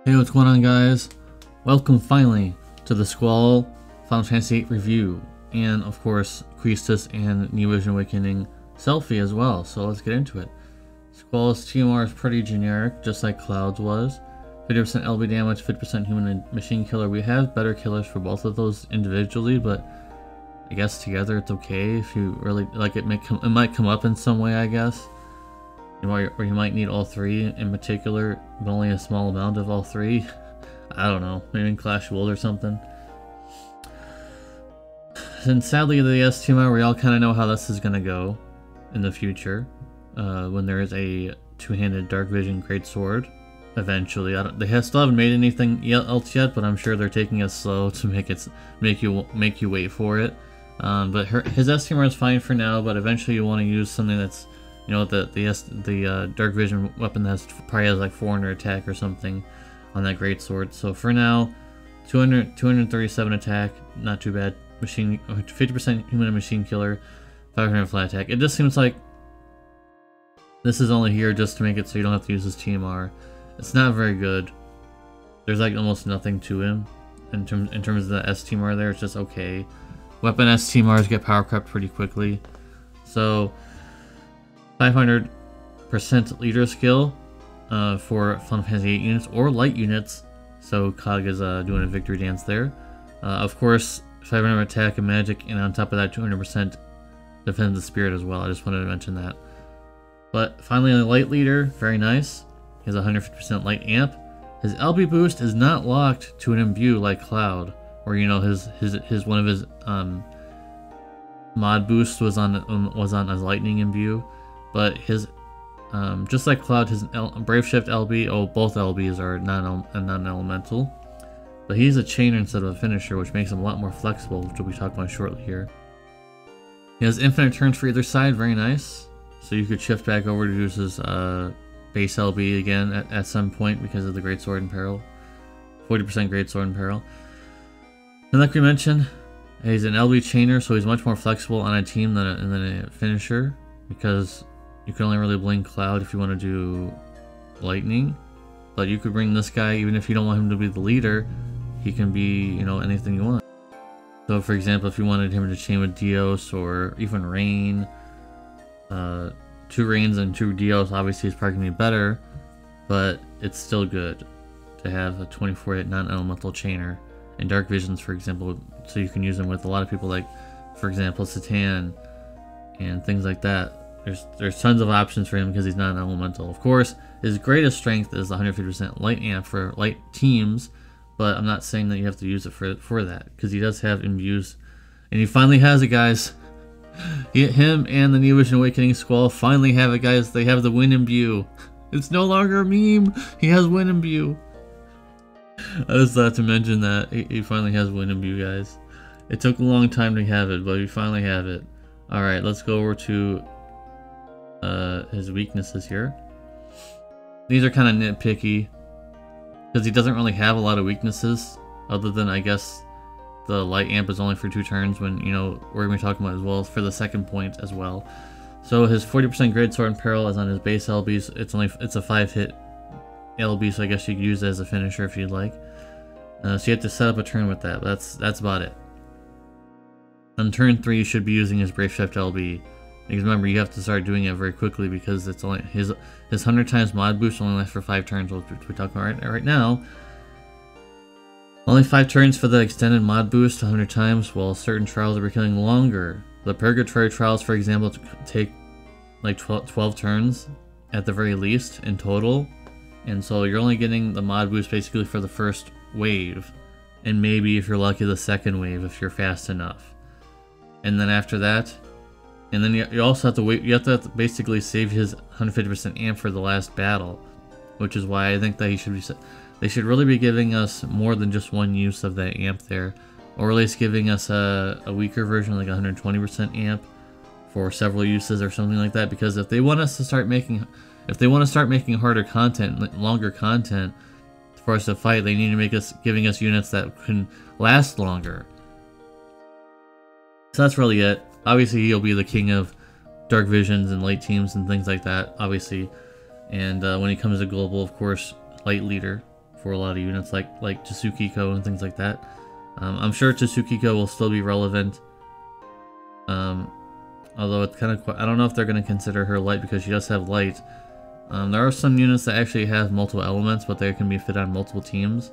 Hey, what's going on, guys? Welcome finally to the Squall Final Fantasy VIII review, and of course Quistis and New Vision Awakening Selphie as well. So let's get into it. Squall's TMR is pretty generic, just like Cloud's was. 50% LB damage, 50% human and machine killer. We have better killers for both of those individually, but I guess together it's okay if you really like it. It might come up in some way, I guess. Or you might need all three in particular, but only a small amount of all three. I don't know, maybe in Clash World or something. And sadly, the STMR, we all kind of know how this is going to go in the future. When there is a two-handed Dark Vision Greatsword, eventually. They still haven't made anything else yet, but I'm sure they're taking it slow to make you wait for it. But his STMR is fine for now, but eventually you want to use something that's, you know, the Dark Vision weapon that probably has like 400 attack or something on that greatsword. So for now, 237 attack, not too bad. 50% human and machine killer, 500 flat attack. It just seems like this is only here just to make it so you don't have to use his TMR. It's not very good. There's like almost nothing to him in terms of the STMR there. It's just okay. Weapon STMRs get power crept pretty quickly. So 500% leader skill for Final Fantasy VIII units or light units. So Cog is doing a victory dance there. Of course, 500 attack and magic, and on top of that, 200% defend the spirit as well. I just wanted to mention that. But finally, a light leader, very nice. He has 150% light amp. His LB boost is not locked to an imbue like Cloud, or you know his one of his mod boosts was on a lightning imbue. But his, just like Cloud, his Brave Shift LB, both LBs are non-elemental. But he's a chainer instead of a finisher, which makes him a lot more flexible, which we'll be talking about shortly here. He has infinite turns for either side, very nice. So you could shift back over to use his base LB again at some point because of the Greatsword in Peril. 40% Greatsword in Peril. And like we mentioned, he's an LB chainer, so he's much more flexible on a team than a finisher, because you can only really blink Cloud if you want to do lightning, but you could bring this guy even if you don't want him to be the leader. He can be, you know, anything you want. So for example, if you wanted him to chain with Deus or even Rain, 2 Rains and 2 Deus obviously is probably going to be better, but it's still good to have a 24-hit non-elemental chainer. And Dark Visions, for example, so you can use them with a lot of people, like for example Satan and things like that. There's tons of options for him because he's not an elemental. Of course, his greatest strength is 150% light amp for light teams, but I'm not saying that you have to use it for that, because he does have imbues, and he finally has it, guys. Him and the New Vision Awakening Squall finally have it, guys. They have the Wind Imbue. It's no longer a meme. He has Wind Imbue. I just thought to mention that he finally has Wind Imbue, guys. It took a long time to have it, but we finally have it. Alright, let's go over to his weaknesses here. These are kind of nitpicky because he doesn't really have a lot of weaknesses, other than I guess the light amp is only for 2 turns, when, you know, we're going to be talking about as well for the second point as well. So his 40% Greatsword in Peril is on his base LBs. It's a 5-hit LB, so I guess you could use it as a finisher if you'd like. So you have to set up a turn with that, but that's about it. On turn 3, you should be using his Brave Shift LB. Because remember, you have to start doing it very quickly, because it's only his 100 times mod boost only lasts for 5 turns, which we're talking about right now. Only 5 turns for the extended mod boost 100 times, while certain trials are killing longer. The Purgatory trials, for example, take like 12 turns at the very least in total. And so you're only getting the mod boost basically for the first wave, and maybe if you're lucky the second wave if you're fast enough. And then after that, and then you also have to wait. You have to basically save his 150% amp for the last battle, which is why I think that they should really be giving us more than just one use of that amp there, or at least giving us a weaker version, like 120% amp for several uses or something like that. Because if they want us to start making, harder content, longer content for us to fight, they need to make giving us units that can last longer. So that's really it. Obviously, he'll be the king of Dark Visions and light teams and things like that, obviously. And when he comes to global, of course, light leader for a lot of units like Tsukiko and things like that. I'm sure Tsukiko will still be relevant. Although it's kind of, I don't know if they're going to consider her light because she does have light. There are some units that actually have multiple elements, but they can be fit on multiple teams.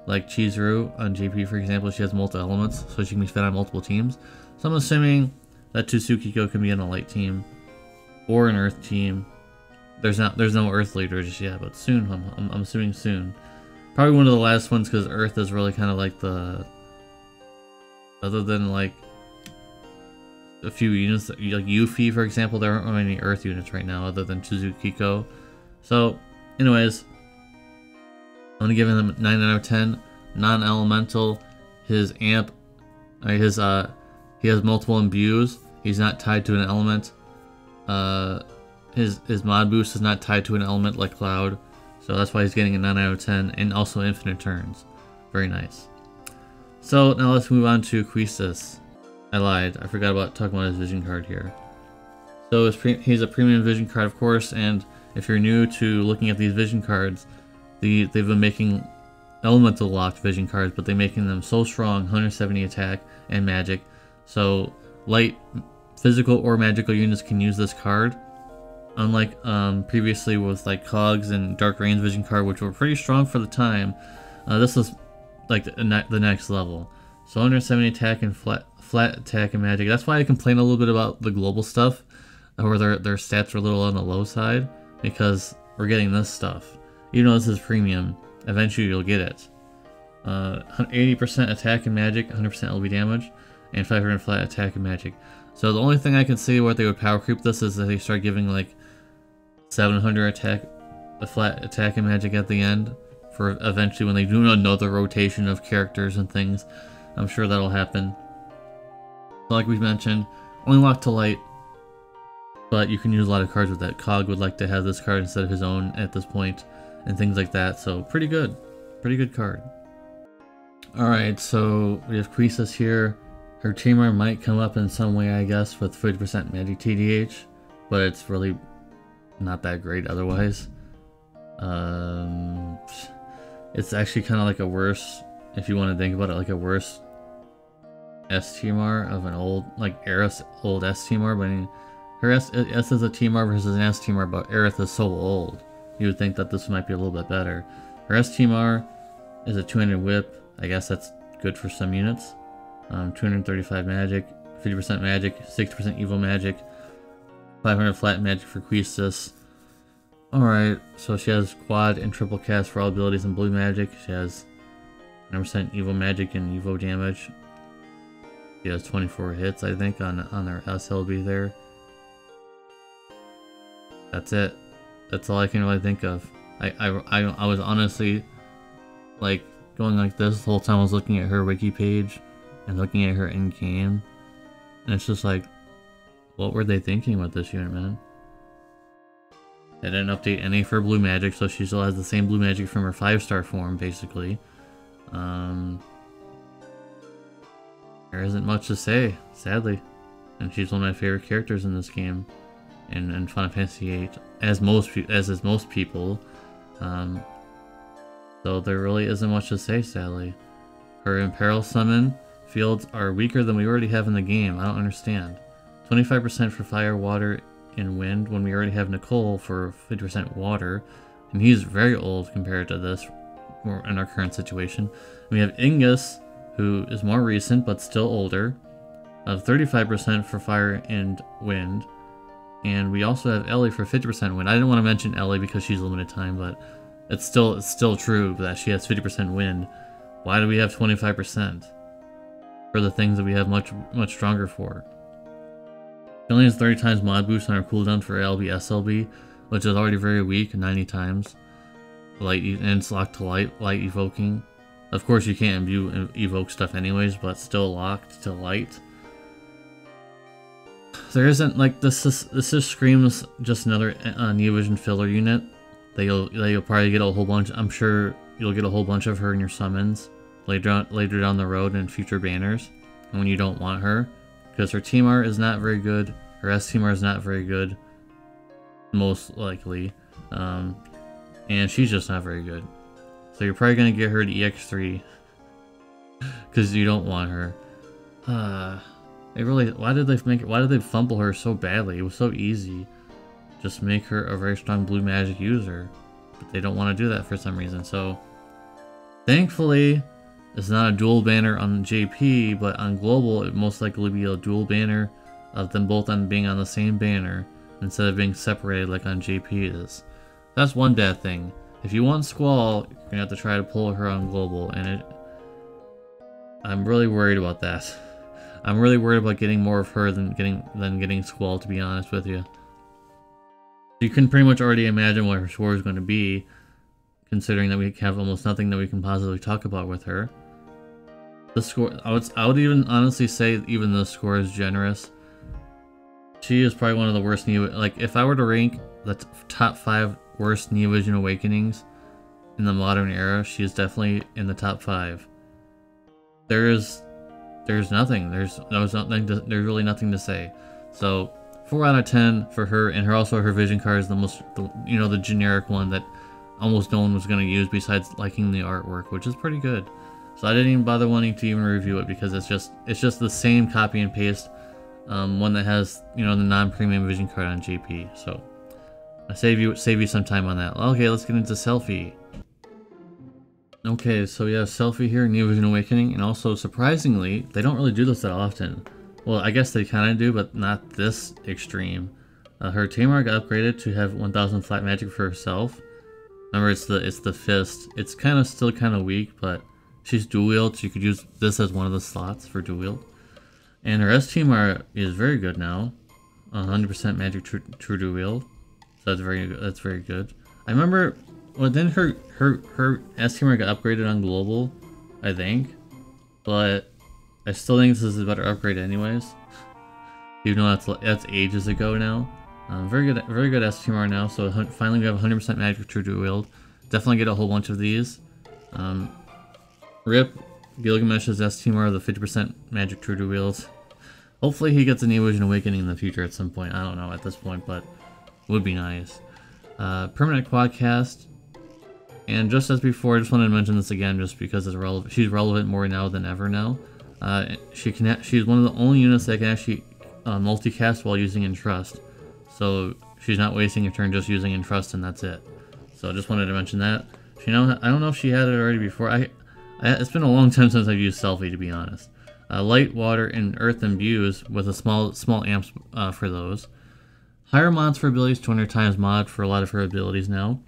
Like Chizuru on JP, for example, she has multiple elements, so she can be fit on multiple teams. So I'm assuming that Tsukiko can be on a light team or an earth team. There's no earth leader just yet, but soon. I'm assuming soon. Probably one of the last ones because earth is really kind of like the, other than like a few units like Yuffie, for example, there aren't any earth units right now other than Tsukiko. So, anyways, I'm gonna give him a 9 out of 10. Non-elemental. His amp, he has multiple imbues. He's not tied to an element. His mod boost is not tied to an element like Cloud, so that's why he's getting a 9 out of 10, and also infinite turns. Very nice. So now let's move on to Quistis. I lied. I forgot about talking about his vision card here. So he's a premium vision card, of course, and if you're new to looking at these vision cards, they've been making elemental locked vision cards, but they're making them so strong, 170 attack and magic. So light, physical or magical units can use this card. Unlike previously with like Cogs and Dark Rain's vision card, which were pretty strong for the time, this is like the next level. So 170 attack and flat attack and magic. That's why I complain a little bit about the global stuff, where their stats are a little on the low side, because we're getting this stuff. Even though this is premium, eventually you'll get it. 80% attack and magic, 100% LB damage, and 500 flat attack and magic. So the only thing I can see where they would power creep this is that they start giving like 700 attack, a flat attack and magic at the end, for eventually when they do another rotation of characters and things. I'm sure that'll happen. So like we mentioned, only locked to light, but you can use a lot of cards with that. Cog would like to have this card instead of his own at this point, and things like that. So pretty good card. Alright, so we have Quistis here. Her teamer might come up in some way, I guess, with 50% magic TDH, but it's really not that great otherwise. It's actually kind of like a worse, if you want to think about it, like a worse S-Teamar of an old, like Aerith's old S-Teamar, but I mean, her S is a Teamar versus an S-Teamar, but Aerith is so old. You would think that this might be a little bit better. Her S-Teamar is a 200 whip. I guess that's good for some units. 235 magic, 50% magic, 60% evil magic, 500 flat magic for Quistis. Alright, so she has quad and triple cast for all abilities and blue magic. She has 9% evil magic and evo damage. She has 24 hits, I think, on her SLB there. That's it. That's all I can really think of. I was honestly like going like this the whole time I was looking at her wiki page and looking at her in game, and it's just like, what were they thinking with this unit, man? They didn't update any of her blue magic, so she still has the same blue magic from her 5-star form, basically. There isn't much to say, sadly. And she's one of my favorite characters in this game, in Final Fantasy VIII, as is most people. So there really isn't much to say, sadly. Her Imperil Summon fields are weaker than we already have in the game. I don't understand. 25% for fire, water, and wind, when we already have Nicole for 50% water, and he's very old compared to this in our current situation. We have Ingus, who is more recent but still older, of 35% for fire and wind, and we also have Ellie for 50% wind. I didn't want to mention Ellie because she's limited time, but it's still true that she has 50% wind. Why do we have 25% for the things that we have much stronger for? She only has 30 times mod boost on her cooldown for LB SLB, which is already very weak, 90 times. Light, and it's locked to light evoking. Of course you can't evoke stuff anyways, but still locked to light. There isn't, like, this just screams just another Neovision filler unit. That you'll probably get a whole bunch. I'm sure you'll get a whole bunch of her in your summons later down the road in future banners, and when you don't want her. Because her team art is not very good, her S team art is not very good, most likely, and she's just not very good. So you're probably gonna get her to EX3 because you don't want her. They really, why did they fumble her so badly? It was so easy. Just make her a very strong blue magic user. But they don't want to do that for some reason. So thankfully, it's not a dual banner on JP, but on global, it most likely will be a dual banner of them both on being on the same banner instead of being separated like on JP is. That's one bad thing. If you want Squall, you're gonna have to try to pull her on global, and I'm really worried about that. I'm really worried about getting more of her than getting Squall, to be honest with you. You can pretty much already imagine what her score is going to be, considering that we have almost nothing that we can positively talk about with her. The score, I would even honestly say even the score is generous. She is probably one of the worst like if I were to rank the top 5 worst Neovision Awakenings in the modern era, she is definitely in the top 5. There's nothing. There's really nothing to say. So 4 out of 10 for her, and also her vision card is the generic one that almost no one was going to use besides liking the artwork, which is pretty good. So I didn't even bother wanting to even review it because it's just the same copy and paste one that has the non-premium vision card on JP. So I save you some time on that. Okay, let's get into Selphie. Okay, so we have Selphie here, Neovision Awakening, and also surprisingly, they don't really do this that often. Well, I guess they kind of do, but not this extreme. Her Tamar got upgraded to have 1000 flat magic for herself. Remember, it's the fist. It's still kind of weak, but she's dual wield, so you could use this as one of the slots for dual wield. And her S-Tamar is very good now, 100% magic true dual wield. So that's very good. I remember, well, then her S-Tamar got upgraded on global, I think, but I still think this is a better upgrade anyways. Even though that's ages ago now. Very good S-Tamar now, so finally we have 100% magic true dual wield. Definitely get a whole bunch of these. Rip Gilgamesh's S-Tamar, the 50% magic true dual wield. Hopefully he gets a Neovision Awakening in the future at some point. I don't know at this point, but it would be nice. Permanent Quadcast. And just as before, I just wanted to mention this again just because it's relevant. She's relevant more now than ever now. She's one of the only units that can actually multicast while using Entrust. So she's not wasting her turn just using Entrust, and that's it. So I just wanted to mention that. I don't know if she had it already before. It's been a long time since I've used Selphie, to be honest. Light, water, and earth imbues with a small amps for those. Higher mods for abilities, 200 times mod for a lot of her abilities now.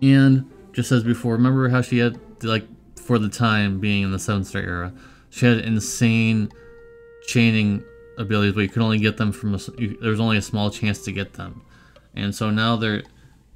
And just as before, remember how she had, like, for the time being in the 7-star era, she had insane chaining abilities, but you could only get them from there was only a small chance to get them. And so now they're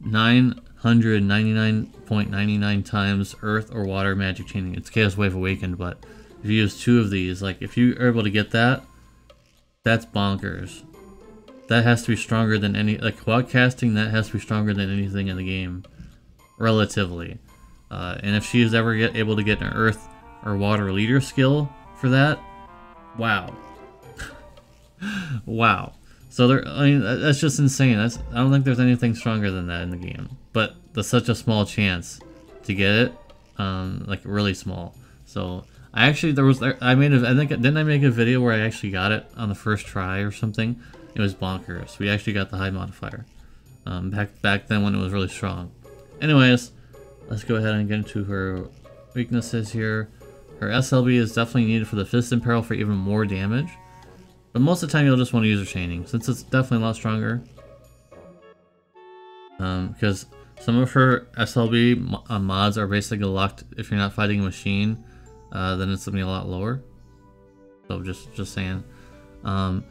999.99 times earth or water magic chaining. It's Chaos Wave Awakened, but if you use 2 of these, like if you are able to get that, that's bonkers. That has to be stronger than any, like quad casting, that has to be stronger than anything in the game, relatively. And if she is ever able to get an earth or water leader skill for that, wow. Wow. So that's just insane. I don't think there's anything stronger than that in the game. But there's such a small chance to get it, like really small. So I actually didn't I make a video where I actually got it on the first try or something? It was bonkers. We actually got the high modifier back then when it was really strong. Anyways, let's go ahead and get into her weaknesses here. Her SLB is definitely needed for the Fist in Peril for even more damage. But most of the time you'll just want to use her chaining, since it's definitely a lot stronger. Because some of her SLB mods are basically locked. If you're not fighting a machine, then it's going to be a lot lower. So just saying. And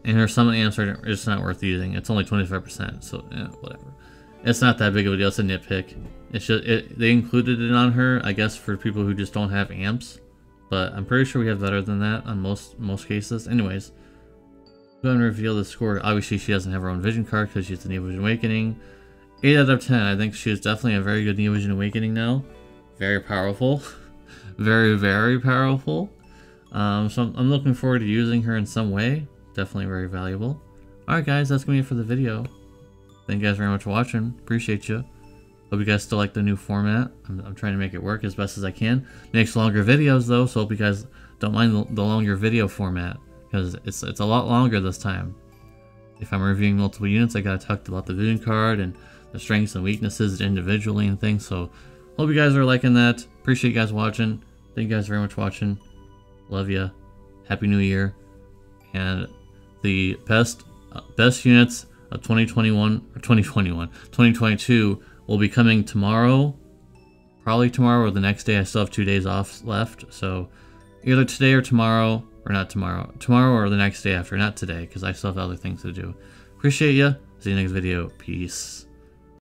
her summon amps are just not worth using. It's only 25%, so whatever. It's not that big of a deal. It's a nitpick. It's just they included it on her, I guess, for people who just don't have amps. But I'm pretty sure we have better than that on most cases. Anyways, go ahead and reveal the score. Obviously, she doesn't have her own vision card because she's the Neovision Awakening. 8 out of 10. I think she is definitely a very good Neovision Awakening now. Very powerful. Very, very powerful. So I'm looking forward to using her in some way. Definitely very valuable. Alright guys, that's going to be it for the video. Thank you guys very much for watching. Appreciate you. Hope you guys still like the new format. I'm trying to make it work as best as I can. Makes longer videos though, so hope you guys don't mind the longer video format, because it's a lot longer this time. If I'm reviewing multiple units, I gotta talk about the vision card and the strengths and weaknesses individually and things. So hope you guys are liking that. Appreciate you guys watching. Thank you guys very much for watching. Love ya. Happy New Year. And the best units of 2022 will be coming tomorrow. Probably tomorrow or the next day. I still have 2 days off left. So either today or tomorrow. Or not tomorrow. Tomorrow or the next day after. Not today, because I still have other things to do. Appreciate ya. See you next video. Peace.